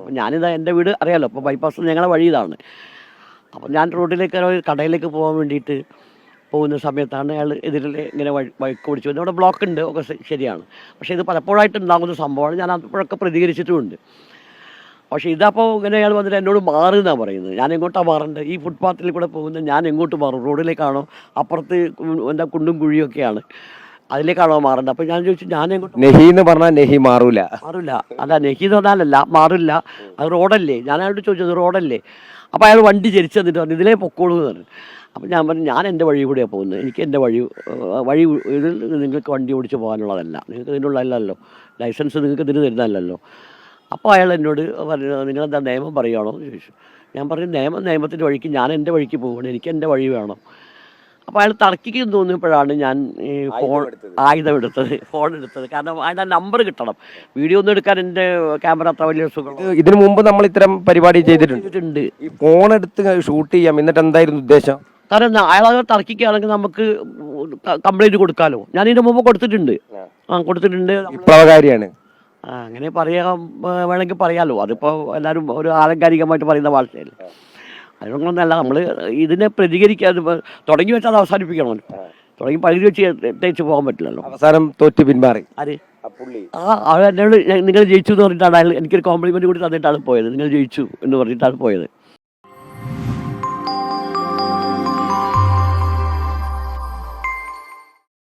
അപ്പോൾ ഞാനിതാ എൻ്റെ വീട് അറിയാമല്ലോ, അപ്പോൾ ബൈപ്പാസ് ഞങ്ങളുടെ വഴി ഇതാണ്. അപ്പോൾ ഞാൻ റോഡിലേക്ക് ഒരു കടയിലേക്ക് പോകാൻ വേണ്ടിയിട്ട് പോകുന്ന സമയത്താണ് അയാൾ എതിരിൽ ഇങ്ങനെ വഴിക്ക് ഓടിച്ചു വന്നത്. അവിടെ ബ്ലോക്ക് ഉണ്ട്, ഒക്കെ ശരിയാണ്. പക്ഷേ ഇത് പലപ്പോഴായിട്ട് ഉണ്ടാകുന്ന സംഭവമാണ്. ഞാൻ അപ്പോഴൊക്കെ പ്രതികരിച്ചിട്ടുമുണ്ട്. പക്ഷേ ഇതപ്പോൾ ഇങ്ങനെ അയാൾ വന്നിട്ട് എന്നോട് മാറുമെന്നാണ് പറയുന്നത്. ഞാൻ എങ്ങോട്ടാണ് മാറേണ്ടത്? ഈ ഫുട്പാത്തിൽ കൂടെ പോകുന്നത് ഞാൻ എങ്ങോട്ട് മാറും? റോഡിലേക്കാണോ? അപ്പുറത്ത് എന്താ കുണ്ടും കുഴിയൊക്കെയാണ്, അതിലേക്കാണോ മാറേണ്ടത്? അപ്പോൾ ഞാൻ ചോദിച്ചു ഞാൻ എങ്ങോട്ട്. നെഹി എന്ന് പറഞ്ഞാൽ നെഹി മാറൂല. അല്ല, നെഹി എന്ന് പറഞ്ഞാലല്ല, മാറില്ല. അത് റോഡല്ലേ. ഞാൻ അയാളോട് ചോദിച്ചത് റോഡല്ലേ. അപ്പോൾ അയാൾ വണ്ടി ചരിച്ച് തന്നിട്ട് പറഞ്ഞു ഇതിലേ പൊക്കോളൂ എന്ന് പറഞ്ഞു. അപ്പോൾ ഞാൻ പറഞ്ഞു ഞാൻ എൻ്റെ വഴി കൂടെയാണ് പോകുന്നത്, എനിക്ക് എൻ്റെ വഴി ഇതിൽ നിങ്ങൾക്ക് വണ്ടി ഓടിച്ച് പോകാനുള്ളതല്ല, നിങ്ങൾക്ക് ഇതിനുള്ളതല്ലല്ലോ, ലൈസൻസ് നിങ്ങൾക്ക് ഇതിന് തരുന്നതല്ലല്ലോ. അപ്പോൾ അയാൾ എന്നോട് പറഞ്ഞു നിങ്ങളെന്താ നിയമം പറയുകയാണോ എന്ന് ചോദിച്ചു. ഞാൻ പറഞ്ഞു നിയമത്തിൻ്റെ വഴിക്ക് ഞാൻ എൻ്റെ വഴിക്ക് പോവുകയാണ്, എനിക്ക് എൻ്റെ വഴി വേണം. അപ്പോൾ അയാൾ തർക്കിക്കുന്നു തോന്നിയപ്പോഴാണ് ഞാൻ ഈ ആയുധം എടുത്തത്. കാരണം അതിൻ്റെ നമ്പർ കിട്ടണം. വീഡിയോ ഒന്നും എടുക്കാൻ എൻ്റെ ക്യാമറ അത്ര വലിയ സുഖം. ഇതിനു മുമ്പ് നമ്മൾ ഇത്തരം പരിപാടി ചെയ്തിട്ടുണ്ട്. ഈ ഫോൺ എടുത്ത് ഷൂട്ട് ചെയ്യാം, എന്നിട്ട് എന്തായിരുന്നു ഉദ്ദേശം? കാരണം അയാളത് തർക്കിക്കുകയാണെങ്കിൽ നമുക്ക് കംപ്ലൈൻറ്റ് കൊടുക്കാമല്ലോ. ഞാൻ ഇതിന് മുമ്പ് കൊടുത്തിട്ടുണ്ട്. വിപ്ലവകാരിയാണ്. അങ്ങനെ പറയാൻ വേണമെങ്കിൽ പറയാമല്ലോ. അതിപ്പോൾ എല്ലാവരും ഒരു ആലങ്കാരികമായിട്ട് പറയുന്ന ഭാഷയല്ലേ. അതിനൊന്നല്ല, നമ്മൾ ഇതിനെ പ്രതികരിക്കാതെ തുടങ്ങി വെച്ചാൽ അത് അവസാനിപ്പിക്കണമല്ലോ. തുടങ്ങി പകുതി വെച്ച് തേച്ച് പോകാൻ പറ്റില്ലല്ലോ. അവസാനം തോറ്റ് പിന്മാറി. ആര്? എന്നോട് നിങ്ങൾ ജയിച്ചു എന്ന് പറഞ്ഞിട്ടാണ് അയാൾ എനിക്കൊരു കോംപ്ലിമെൻറ്റ് കൂടി തന്നിട്ടാണ് പോയത്. നിങ്ങൾ ജയിച്ചു എന്ന് പറഞ്ഞിട്ടാണ് പോയത്.